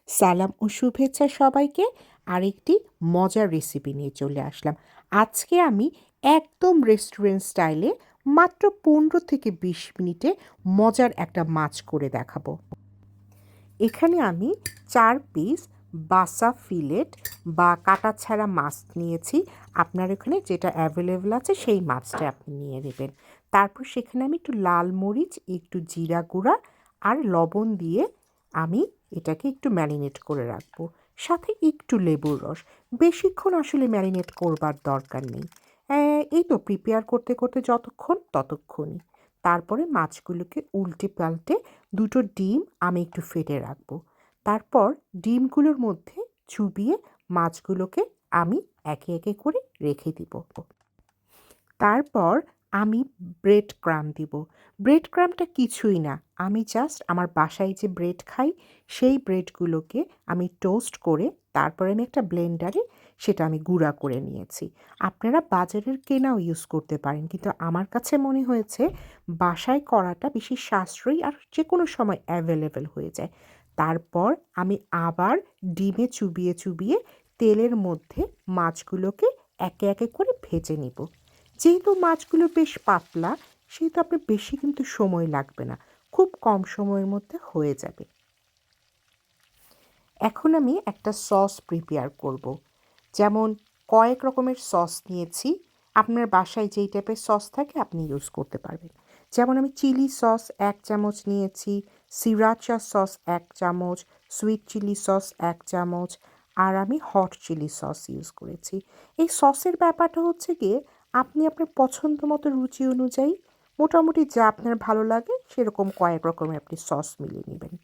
সালাম ও শুভেচ্ছা সবাইকে। আরেকটি মজার রেসিপি নিয়ে চলে আসলাম। আজকে আমি একদম রেস্টুরেন্ট স্টাইলে মাত্র 15 থেকে 20 মিনিটে মজার একটা মাছ করে দেখাবো। এখানে আমি 4 পিস বাসা ফিলেট বা কাটা ছাড়া মাছ নিয়েছি। আপনার এখানে যেটা অ্যাভেলেবেল আছে সেই মাছটা আপনি নিয়ে নেবেন। তারপর সেখানে আমি একটু লাল মরিচ, একটু জিরা গুঁড়া আর লবণ দিয়ে আমি এটাকে একটু ম্যারিনেট করে রাখবো, সাথে একটু লেবুর রস। বেশিক্ষণ আসলে ম্যারিনেট করবার দরকার নেই। এই তো প্রিপেয়ার করতে করতে যতক্ষণ ততক্ষণই। তারপরে মাছগুলোকে উল্টে পাল্টে দুটো ডিম আমি একটু ফেটে রাখবো। তারপর ডিমগুলোর মধ্যে চুবিয়ে মাছগুলোকে আমি একে একে করে রেখে দিব। তারপর আমি ব্রেড ক্রাম্ব দিব। ব্রেড ক্রাম্বটা কিছুই না, আমি জাস্ট আমার বাসায় যে ব্রেড খাই সেই ব্রেডগুলোকে আমি টোস্ট করে তারপরে আমি একটা ব্লেন্ডারে সেটা আমি গুঁড়া করে নিয়েছি। আপনারা বাজারের কেনাও ইউজ করতে পারেন, কিন্তু আমার কাছে মনে হয়েছে বাসায় করাটা বেশি সাশ্রয়ী আর যে কোনো সময় অ্যাভেলেবেল হয়ে যায়। তারপর আমি আবার ডিমে চুবিয়ে চুবিয়ে তেলের মধ্যে মাছগুলোকে একে একে করে ভেজে নিব। যেহেতু মাছগুলো বেশ পাতলা, সেহেতু আপনার বেশি কিন্তু সময় লাগবে না, খুব কম সময়ের মধ্যে হয়ে যাবে। এখন আমি একটা সস প্রিপেয়ার করব। যেমন কয়েক রকমের সস নিয়েছি, আপনার বাসায় যেই টাইপের সস থাকে আপনি ইউজ করতে পারবেন। যেমন আমি চিলি সস 1 চামচ নিয়েছি, সিরাচা সস 1 চামচ, সুইট চিলি সস 1 চামচ, আর আমি হট চিলি সস ইউজ করেছি। এই সসের ব্যাপারটা হচ্ছে গিয়ে আপনি আপনার পছন্দ মতো রুচি অনুযায়ী মোটামুটি যা আপনার ভালো লাগে সেরকম কয়েক রকমের আপনি সস মিলিয়ে নেবেন।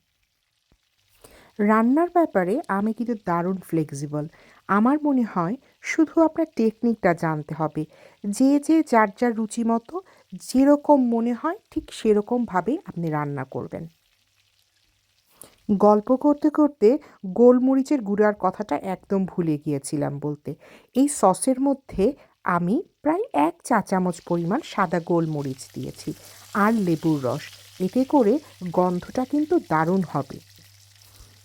রান্নার ব্যাপারে আমি কিন্তু দারুণ ফ্লেক্সিবল। আমার মনে হয় শুধু আপনার টেকনিকটা জানতে হবে। যে যার যার রুচি মতো যেরকম মনে হয় ঠিক সেরকমভাবেই আপনি রান্না করবেন। গল্প করতে করতে গোলমরিচের গুঁড়ার কথাটা একদম ভুলে গিয়েছিলাম বলতে। এই সসের মধ্যে আমি প্রায় 1 চা চামচ পরিমাণ সাদা গোলমরিচ দিয়েছি আর লেবুর রস। এতে করে গন্ধটা কিন্তু দারুণ হবে।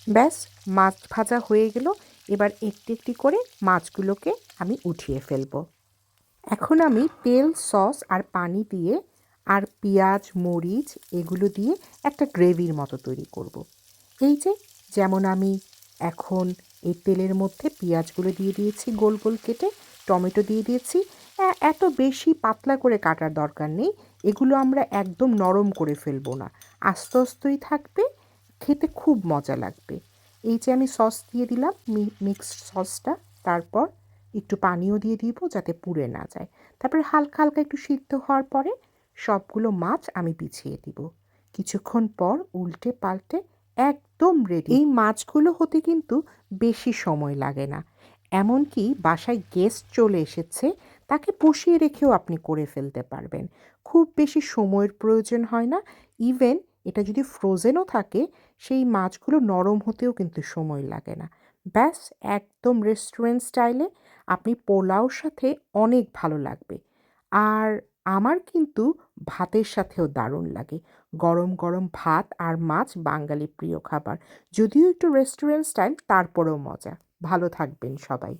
ব্যাস, মাছ ভাজা হয়ে গেল। এবার একটি একটি করে মাছগুলোকে আমি উঠিয়ে ফেলব। এখন আমি তেল, সস আর পানি দিয়ে আর পেঁয়াজ, মরিচ এগুলো দিয়ে একটা গ্রেভির মতো তৈরি করব। এই যে যেমন আমি এখন এই তেলের মধ্যে পেঁয়াজগুলো দিয়ে দিয়েছি গোল গোল কেটে, টমেটো দিয়ে দিয়েছি। এত বেশি পাতলা করে কাটার দরকার নেই, এগুলো আমরা একদম নরম করে ফেলবো না, আস্তে আস্তেই থাকবে, খেতে খুব মজা লাগবে। এই যে আমি সস দিয়ে দিলাম, মিক্সড সসটা, তারপর একটু পানিও দিয়ে দিব যাতে পুড়ে না যায়। তারপরে হালকা হালকা একটু সিদ্ধ হওয়ার পরে সবগুলো মাছ আমি বিছিয়ে দিব। কিছুক্ষণ পর উল্টে পাল্টে একদম রেডি। এই মাছগুলো হতে কিন্তু বেশি সময় লাগে না। এমনকি বাসায় গেস্ট চলে এসেছে, তাকে বসিয়ে রেখেও আপনি করে ফেলতে পারবেন। খুব বেশি সময়ের প্রয়োজন হয় না। ইভেন এটা যদি ফ্রোজেনও থাকে, সেই মাছগুলো নরম হতেও কিন্তু সময় লাগে না। ব্যাস, একদম রেস্টুরেন্ট স্টাইলে আপনি পোলাওর সাথে অনেক ভালো লাগবে। আর আমার কিন্তু ভাতের সাথেও দারুণ লাগে। গরম গরম ভাত আর মাছ বাঙালি প্রিয় খাবার, যদিও একটু রেস্টুরেন্ট স্টাইল, তারপরেও মজা। ভালো থাকবেন সবাই।